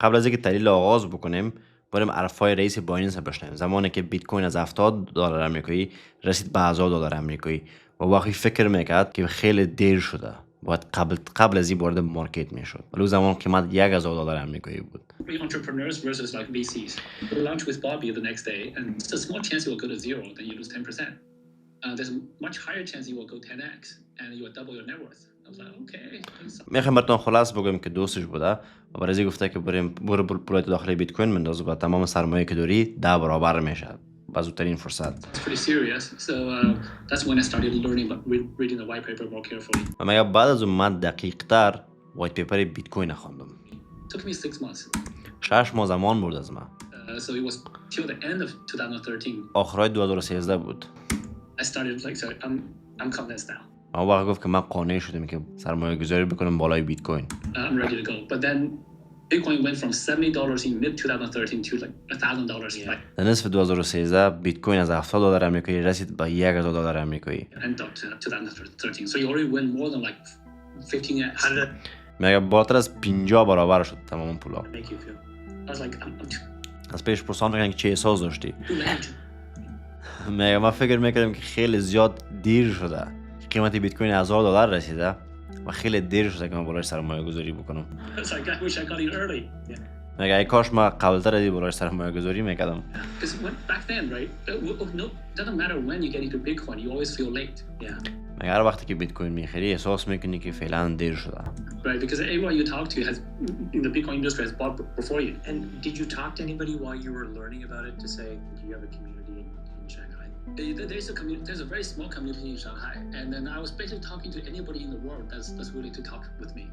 قبل از اینکه تحلیل آغاز بکنیم بریم حرفای رئیس بایننس رو بشنویم. زمانی که بیت کوین از $70 آمریکایی رسید به $1000 آمریکایی و وقتی فکر میکرد که خیلی دیر شده، باید قبل از این وارد مارکت میشد، ولی زمان قیمت $1000 آمریکایی بود. Entrepreneurs versus like VCs. We'll launch with Bobby the next day, and it's a small chance you will go to zero, then you lose 10%. There's a much higher chance you will go 10x, and you will double your net worth. I was like, okay. میخوام براتون خلاص بگم که دوستش بوده و برای گفته که برو پولت داخل بیت کوین بنداز و تمام سرمایه که داری 10 برابر میشه. با زودترین فرصت. It's pretty serious. So that's when I started learning, reading the white paper more carefully. و میگه بعد از اون من دقیق‌تر وایت پیپر بیت کوین خواندم. Took me 6 months. 6 ماه زمان برد از من. So it was till the end of 2013. آخرای 2013 بود. I started like, so I'm convinced now. اون وقت گفت که من قانع شدم که سرمایه گذاری بکنم بالای بیت کوین. I'm ready to go. But then Bitcoin went from $70 in mid 2013 to like $1,000. در نصف 2013 بیت کوین از $70 آمریکایی رسید به $1000 آمریکایی. End of 2013. So you already went more than like 15x. میگه بالاتر از 50 برابر شد تمام پولا. Make you feel. I was like, I'm از پیش پرسان میکنن که چه احساس داشتی؟ too late. میگه من فکر میکردم که خیلی زیاد دیر شده. قیمت بیت کوین $1000 رسیده و خیلی دیر شده که من بالاش سرمایه گذاری بکنم. I was like, I wish I got in early. Yeah. میگه ای کاش ما قبلتر از این بالاش سرمایه گذاری میکردم. Because back then, right? No, doesn't matter when you get into Bitcoin, you always feel late. Yeah. میگه هر وقتی که بیت کوین میخری احساس میکنی که فعلا دیر شده. Right, because everyone you talk to has in the Bitcoin industry has bought before you. And did you talk to anybody while you were learning about it to say, do you have a community in Shanghai? There's a community. There's a very small community in Shanghai, and then I was basically talking to anybody in the world that's willing to talk with me.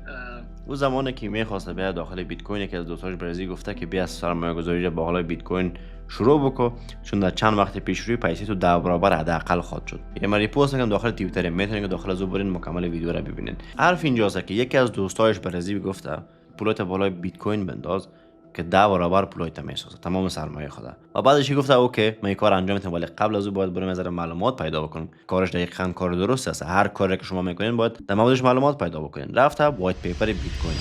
اون زمانی که میخواست بیاد داخل بیت کوین که از دوستاش برزی گفته که بیا سرمایه گذاری رو بالا بیت کوین شروع بکن، چون در چند وقت پیش روی پیسه تو 10 برابر حداقل خواهد شد. یه مری پست میگم داخل توییتر، میتونین که داخل از برین مکمل ویدیو رو ببینین. حرف اینجاست که یکی از دوستاش برزی گفته پولت بالای بیت کوین بنداز که 10 برابر پولایت میسازه تمام سرمایه خدا. و بعدش گفته اوکی من این کار انجام میدم، ولی قبل از اون باید برم از معلومات پیدا بکنم. کارش دقیقاً کار درست است. هر کاری که شما میکنین باید در موردش معلومات پیدا بکنین. رفته وایت پیپر بیت کوین.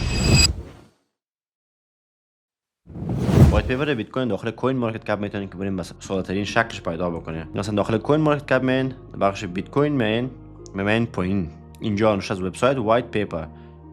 وایت پیپر بیت کوین داخل کوین مارکت کپ میتونین که بریم بس ساده‌ترین شکلش پیدا بکنین. مثلا داخل کوین مارکت کپ مین بخش بیت کوین مین پایین اینجا نوشته از وبسایت وایت پیپر.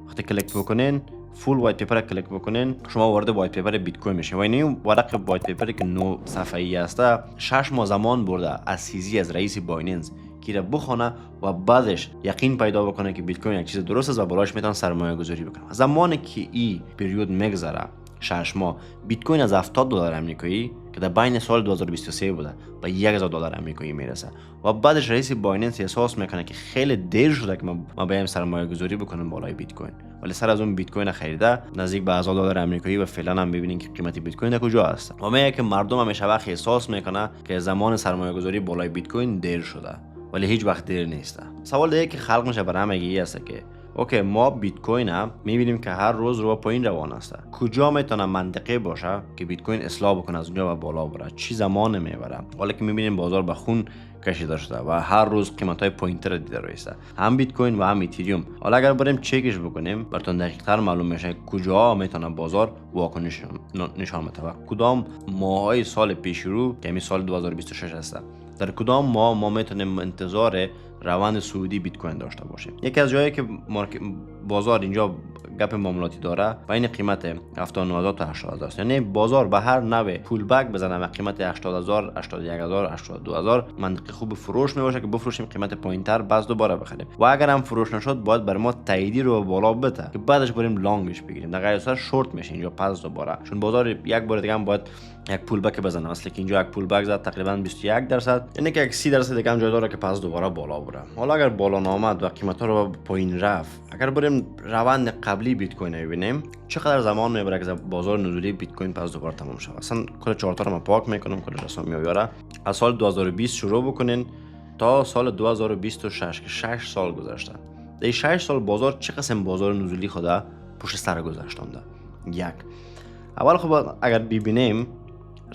وقتی کلیک بکنین فول وایت پیپر کلیک بکنین شما وارد وایت پیپر بیت کوین میشین. و این ورق وایت پیپر که 9 صفحه‌ای است 6 ماه زمان برده از سیزی از رئیس بایننس که را بخونه و بعدش یقین پیدا بکنه که بیت کوین یک چیز درست است و بالاش میتونه سرمایه گذاری بکنه. زمانی که این پریود میگذره 6 ماه بیت کوین از $70 آمریکایی که در بین سال 2023 بوده به $1000 آمریکایی میرسه و بعدش رئیس بایننس احساس میکنه که خیلی دیر شده که ما بیایم سرمایه گذاری بکنیم بالای بیت کوین، ولی سر از اون بیت کوین خریده نزدیک به $1000 آمریکایی و فعلا هم ببینین که قیمت بیت کوین در کجا هست. و میگه که مردم همیشه وقت احساس میکنه که زمان سرمایه گذاری بالای بیت کوین دیر شده، ولی هیچ وقت دیر نیست. سوال دیگه که خلق میشه برای همه این است که اوکی ما بیت کوین هم میبینیم که هر روز رو پایین روان است. کجا میتونه منطقی باشه که بیت کوین اصلاح بکنه از اونجا و بالا بره؟ چی زمان میبره؟ حالا که میبینیم بازار به خون کشیده شده و هر روز قیمت‌های پوینتر دیده رسیده، هم بیت کوین و هم ایتریوم. حالا اگر بریم چکش بکنیم براتون دقیق‌تر معلوم میشه کجا میتونه بازار واکنش نشان بده و کدام ماهای سال پیش رو که همین سال 2026 هست در کدام ماه ما میتونیم انتظار روند صعودی بیت کوین داشته باشیم. یکی از جایی که بازار اینجا گپ معاملاتی داره بین قیمت 79000 تا 80000 است. یعنی بازار به هر نوع پول بک بزنه و قیمت 80000 81000 82000 منطقی خوب فروش میباشه که بفروشیم قیمت پایینتر باز دوباره بخریم. و اگر هم فروش نشد باید بر ما تاییدی رو بالا بده که بعدش بریم لانگش بگیریم. در غیر صورت شورت میشه اینجا پس دوباره، چون بازار یک بار دیگه هم باید یک پول بک بزنه. اصلا که اینجا یک پول بک زد تقریبا 21%، یعنی که 30% دیگه هم جای داره که پس دوباره بالا بره. حالا اگر بالا نامد و قیمت ها رو پایین رفت، اگر بریم روند قبلی بیت کوین ببینیم چقدر زمان میبره که بازار نزولی بیت کوین پس دوباره تمام شه. اصلا کل چارت رو من پاک میکنم، کلش اصلا میاره از سال 2020 شروع بکنین تا سال 2026 که 6 سال گذشته. در 6 سال بازار چه قسم بازار نزولی خدا پشت سر گذاشتنده. یک اول خب اگر ببینیم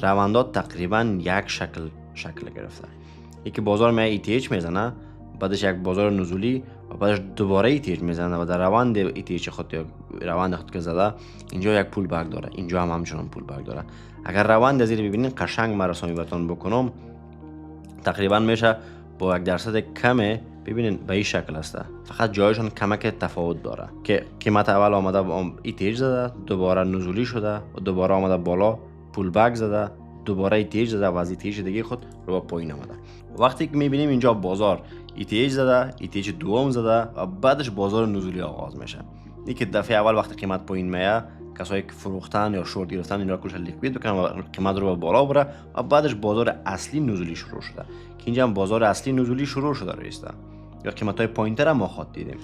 روندات تقریبا یک شکل گرفته. یکی بازار می ETH میزنه، بعدش یک بازار نزولی و بعدش دوباره ایتیج میزنه و در روند ایتیج خود یا روند خود که زده اینجا یک پول بک داره، اینجا هم همچنان پول بک داره. اگر روند از این ببینین قشنگ من رسامی براتون بکنم، تقریبا میشه با 1% کمه. ببینین به این شکل هسته، فقط جایشون کمک تفاوت داره که قیمت اول آمده ایتیج زده، دوباره نزولی شده و دوباره آمده بالا پول بک زده، دوباره ایتیج زده و از ایتیج دیگه خود رو با پایین آمده. وقتی که میبینیم اینجا بازار ایتیج زده، ایتیج دوم زده و بعدش بازار نزولی آغاز میشه. این که دفعه اول وقتی قیمت پایین میاد، کسایی که فروختن یا شورت گرفتن این را کلش لیکوید بکنن و قیمت رو با بالا بره و بعدش بازار اصلی نزولی شروع شده که اینجا هم بازار اصلی نزولی شروع شده رسیده یا قیمت‌های پایین‌تر هم ما خود دیدیم.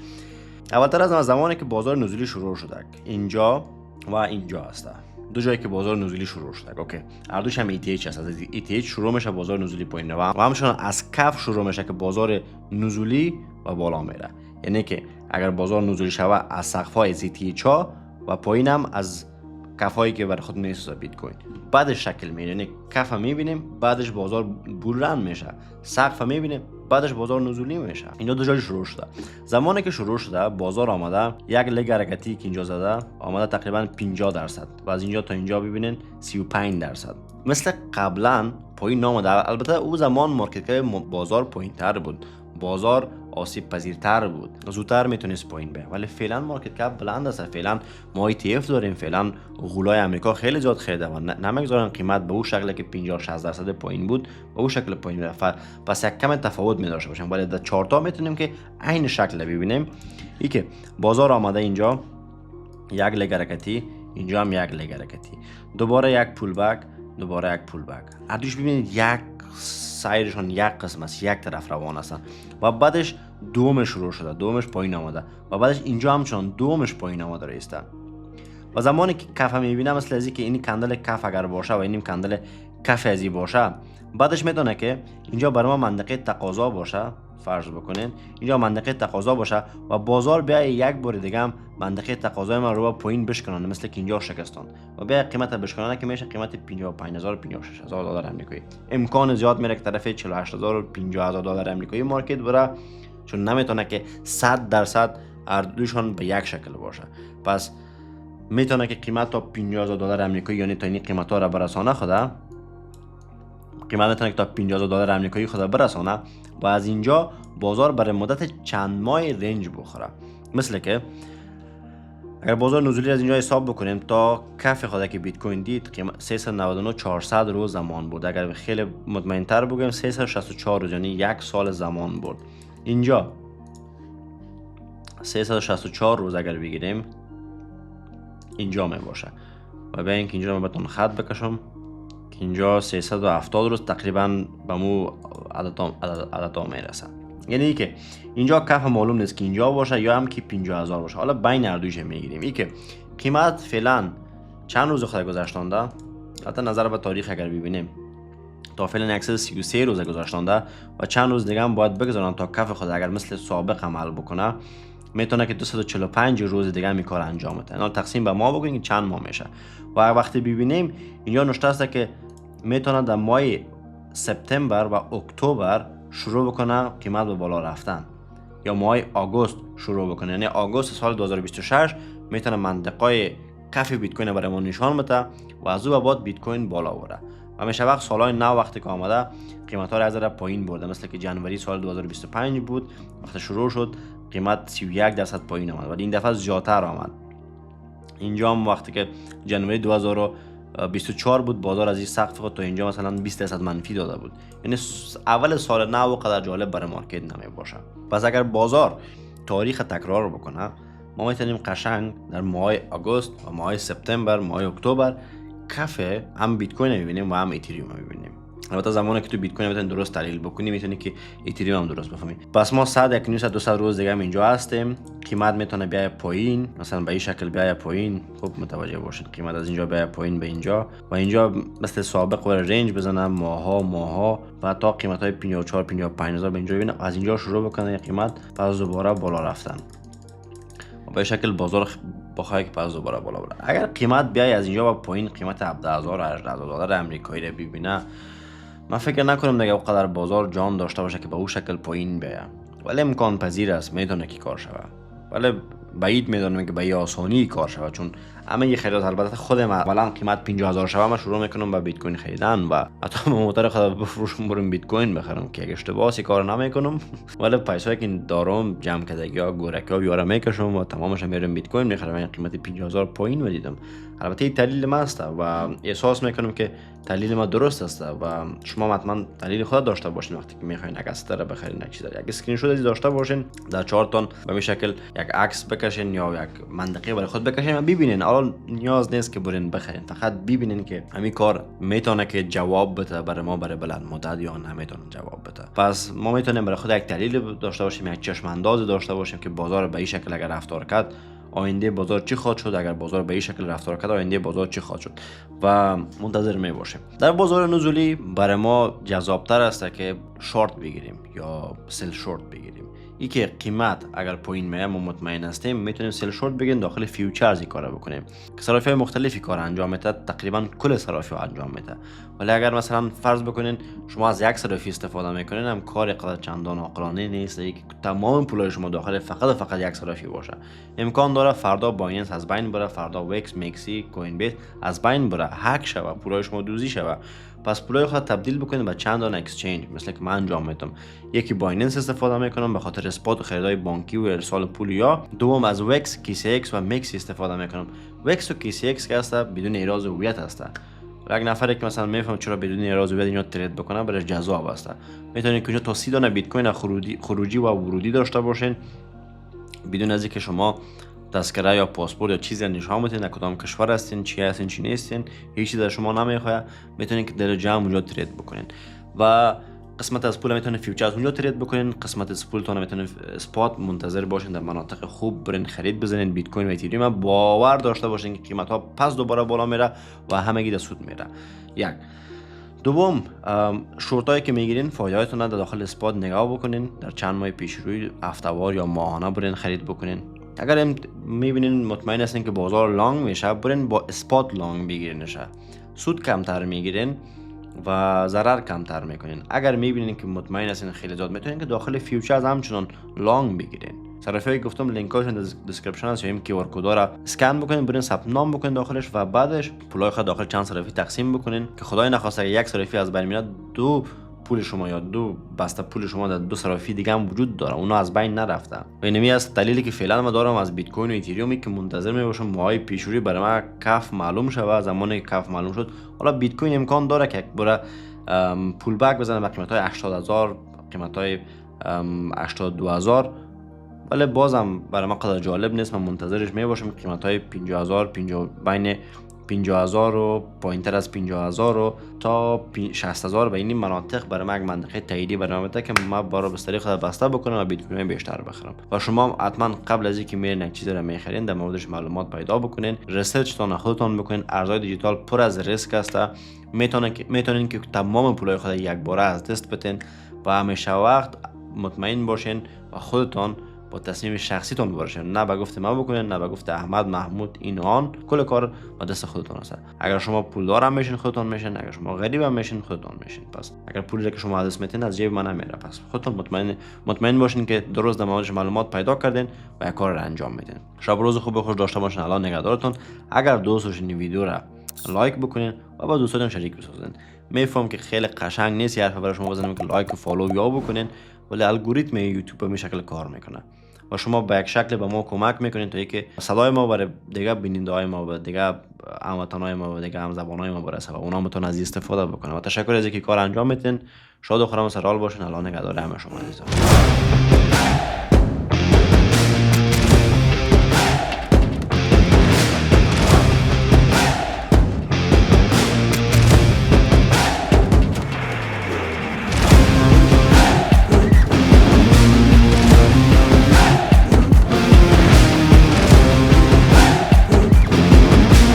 اولتر از زمانی که بازار نزولی شروع شده، اینجا و اینجا هسته، دو جایی که بازار نزولی شروع شده. اوکی، هر دوش هم ایتیج هست. از ایتیج شروع میشه بازار نزولی پایین و همچنان از کف شروع میشه که بازار نزولی و بالا میره. یعنی که اگر بازار نزولی شوه از سقف‌های ایتیج ها و پایین هم از کفایی که برای خود میسازه بیت کوین بعدش شکل میگیره. یعنی کف میبینیم بعدش بازار بولرن میشه، سقف میبینیم بعدش بازار نزولی میشه. اینا دو جای شروع شده. زمانی که شروع شده بازار آمده یک لگ حرکتی که اینجا زده آمده تقریبا 50% و از اینجا تا اینجا ببینین 35%. مثل قبلا پایین آمده. البته او زمان مارکت کپ بازار پایین تر بود، بازار آسیب پذیرتر بود، زودتر میتونست پایین بیاد، ولی فعلا مارکت کپ بلند است. فعلا ما ETF داریم، فعلا غولای امریکا خیلی زیاد خریده و نمیگذارن قیمت به اون شکلی که 50-60% پایین بود به اون شکل پایین بره. پس یک کم تفاوت می‌داشته باشیم، ولی در چارتا میتونیم که عین شکل ببینیم. ای که بازار آمده اینجا یک لگ حرکتی، اینجا هم یک لگ حرکتی، دوباره یک پول بک، دوباره یک پول بک. هر دوش ببینید یک سایرشون یک قسم است، یک طرف روان هستن و بعدش دومش شروع شده، دومش پایین آمده و بعدش اینجا همچنان دومش پایین آمده رسیده. و زمانی که کف میبینم مثل ازی که این کندل کف اگر باشه و این کندل کف ازی باشه، بعدش میتونه که اینجا برای ما منطقه تقاضا باشه. فرض بکنین اینجا منطقه تقاضا باشه و بازار بیا یک بار دیگه هم منطقه تقاضای من رو با پایین بشکنه، مثل که اینجا شکستان و بیا قیمت بشکنه که میشه قیمت 55000 $56000 آمریکایی. امکان زیاد میره که طرف 48000 و 50000 دلار آمریکایی مارکت بره، چون نمیتونه که 100% هر دوشون به یک شکل باشه. پس میتونه که قیمت تا 50000 دلار آمریکایی یعنی تا این قیمت ها رو برسانه خدا، قیمت میتونه که تا 50000 دلار آمریکایی خدا برسانه و از اینجا بازار برای مدت چند ماه رنج بخوره. مثل که اگر بازار نزولی از اینجا حساب بکنیم تا کف خدا که بیت کوین دید قیمت 399 400 روز زمان بود. اگر خیلی مطمئن تر بگیم 364 روز یعنی یک سال زمان بود. اینجا 364 روز اگر بگیریم اینجا می باشه و به اینکه اینجا من بهتون خط بکشم که اینجا 370 روز تقریبا به مو عدد میرسه. یعنی که اینجا کف معلوم نیست که اینجا باشه یا هم که 50000 باشه، حالا بین هر دویش میگیریم. این که قیمت فعلا چند روز خود گذشتانده، حتی نظر به تاریخ اگر ببینیم تا فعلا 133 روز گذشتانده و چند روز دیگه هم باید بگذارن تا کف خود اگر مثل سابق عمل بکنه میتونه که 245 روز دیگه هم این کار انجام بده. اینا تقسیم به ما بگیم چند ماه میشه و وقتی ببینیم اینجا نوشته است که میتونه در ماه سپتامبر و اکتبر شروع بکنه قیمت به بالا رفتن یا ماه آگوست شروع بکنه. یعنی آگوست سال 2026 میتونه منطقه کف بیت کوین برای ما نشان بده و از او بعد بیت کوین بالا بره. و میشه وقت سالهای نو وقتی که آمده قیمت ها را از پایین برده، مثل که جنوری سال 2025 بود وقتی شروع شد قیمت 31% پایین آمد ولی این دفعه زیادتر آمد. اینجا هم وقتی که جنوری 2024 بود بازار از این سقف خود تا اینجا مثلا 20% منفی داده بود. یعنی اول سال نو قدر جالب برای مارکت نمی باشه. پس اگر بازار تاریخ تکرار بکنه ما میتونیم قشنگ در ماه آگوست و ماه سپتامبر ماه اکتبر کف هم بیت کوین میبینیم و هم اتریوم میبینیم. البته زمانی که تو بیت کوین میتونی درست تحلیل بکنی میتونی که اتریوم هم درست بفهمی. پس ما 100 روز دیگه هم اینجا هستیم. قیمت میتونه بیای پایین، مثلا به این شکل بیای پایین. خوب متوجه باشید قیمت از اینجا بیای پایین به اینجا و اینجا مثل سابق ور رنج بزنه ماها و تا قیمت های 54 55 هزار به اینجا ببینه، از اینجا شروع بکنه قیمت پس دوباره بالا رفتن و به شکل بازار بخواد که پس دوباره بالا بره. اگر قیمت بیای از اینجا با پایین قیمت 17000 و 18000 دلار آمریکایی رو ببینه، من فکر نکنم دیگه اونقدر بازار جان داشته باشه که به اون شکل پایین بیاد. ولی امکان پذیر است میتونه که کار شود، ولی بعید میدونم که به این آسانی کار شود، چون اما یه خیلیات البته خودم اولا قیمت 50000 شود من شروع میکنم به بیت کوین خریدن و حتی موتور خود بفروشم برم بیت کوین بخرم که اگه اشتباهی کار نمیکنم، ولی پیسایی که دارم جمع کردگی ها گورکا بیاره میکشم و تمامش میرم بیت کوین میخرم. این قیمت 50000 پایین و دیدم. البته این دلیل ما است و احساس میکنم که دلیل ما درست است و شما حتما دلیل خود داشته باشین وقتی که میخواین یک استر بخرین یک چیز یک اسکرین شات داشته باشین در 4 تون به این شکل یک عکس بکشین یا یک منطقه برای خود بکشین و ببینین. الان نیاز نیست که برین بخرین، فقط ببینین که همین کار میتونه که جواب بده برای ما برای بلند مدت یا نمیتونه جواب بده. پس ما میتونیم برای خود یک دلیل داشته باشیم، یک چشم انداز داشته باشیم که بازار به این شکل اگر رفتار کرد آینده بازار چی خواهد شد، اگر بازار به این شکل رفتار کرد آینده بازار چی خواهد شد و منتظر می باشیم. در بازار نزولی برای ما جذابتر است که شورت بگیریم یا سل شورت بگیریم. ای که قیمت اگر پایین میاد ما مطمئن هستیم میتونیم سل شورت بگیریم، داخل فیوچرز این کارو بکنیم که صرافی‌های مختلفی کار انجام میده، تقریبا کل صرافی‌ها انجام میده. ولی اگر مثلا فرض بکنین شما از یک صرافی استفاده میکنین هم کار قدر چندان عاقلانه نیست که تمام پولای شما داخل فقط یک صرافی باشه. امکان داره فردا بایننس از بین بره، فردا وکس، مکسی، کوین بیت از بین بره، هک شوه، پولای شما دوزی شوه. پس پولای خود تبدیل بکنید به چندان اکسچنج مثل که من انجام میدم. یکی بایننس استفاده میکنم به خاطر اسپات و خریدای بانکی و ارسال پول، یا دوم از وکس، کیسی و مکسی استفاده میکنم. وکس و کیسی که هست بدون ایراز هویت هست. یک نفری که مثلا میفهم چرا بدون ایراز هویت اینا ترید بکنه برای جذاب است. میتونید که تا 30 دانه بیت کوین خروجی و ورودی داشته باشین بدون از اینکه شما تذکره یا پاسپورت یا چیزی نشان بدین در کدام کشور هستین، چی هستین، چی نیستین، هیچ چیز در شما نمیخواد. میتونین که در جمع اونجا ترید بکنین و قسمت از پول میتونین فیوچرز اونجا ترید بکنین، قسمت از پولتون میتونین اسپات منتظر باشین در مناطق خوب برین خرید بزنین بیت کوین و اتریوم. باور داشته باشین که قیمت ها پس دوباره بالا میره و همگی در سود میره. یک دوم شورتایی که میگیرین فایده هایتون در داخل اسپات نگاه بکنین، در چند ماه پیش روی هفته‌وار یا ماهانه برین خرید بکنین. اگر میبینین مطمئن هستین که بازار لانگ میشه برین با اسپات لانگ بگیرینش، سود کمتر میگیرین و ضرر کمتر میکنین. اگر میبینین که مطمئن هستین خیلی زیاد میتونین که داخل فیوچرز همچنان لانگ بگیرین. صرافی گفتم لینکاش در دیسکریپشن هست یا این کیو آر کد را اسکن بکنین، برین ثبت نام بکنین داخلش و بعدش پولای خود داخل چند صرافی تقسیم بکنین که خدای نخواسته یک صرافی از بین میاد دو پول شما یا دو بسته پول شما در دو صرافی دیگه هم وجود داره، اونا از بین نرفته. و اینمی از دلیلی که فعلا ما دارم از بیت کوین و اتریومی که منتظر میباشم ماهای پیشروی برای ما کف معلوم شوه. زمانی که کف معلوم شد حالا بیت کوین امکان داره که بره پول بک بزنه به قیمت های 80000 قیمت های 82000، ولی بازم برای ما قدر جالب نیست. من منتظرش میباشم قیمت های 50000 بین 50000 و پایینتر از 50000 و تا 60000 و این مناطق برای من یک منطقه تاییدی برای من بده که ما بارا بستری خود بسته بکنم و بیت کوین بیشتر بخرم. و شما حتما قبل از اینکه میرین یک چیز رو میخرین در موردش معلومات پیدا بکنین، ریسرچتون خودتون بکنین. ارزهای دیجیتال پر از ریسک است. میتونین که تمام پولای خود یک باره از دست بدین و همیشه وقت مطمئن باشین و خودتون با تصمیم شخصیتون باشین، نه به گفت ما بکنین نه به گفت احمد، محمود، این آن. کل کار با دست خودتون است. اگر شما پولدار هم میشین خودتون میشین، اگر شما غریب هم میشین خودتون میشین. پس اگر پولی که شما از دست میتین از جیب من نمیره. پس خودتون مطمئن باشین که درست در موردش معلومات پیدا کردین و یک کار رو انجام میدین. شب روز خوب خوش داشته باشین. الله نگهدارتون. اگر دوست داشتین این ویدیو را لایک بکنین و با دوستاتون شریک بسازین. میفهم که خیلی قشنگ نیست یه حرف برای شما بزنم که لایک و فالو یا بکنین، ولی الگوریتم یوتیوب به این شکل کار میکنه و شما به یک شکل به ما کمک میکنین تا اینکه صدای ما برای دیگه بیننده های ما و دیگه هموطنای ما و دیگه هم زبانای ما برسه و اونا میتونن از استفاده بکنن. و تشکر از اینکه کار انجام میدین. شاد و خرم و سرحال باشین. الله نگهدار همه شما عزیزان.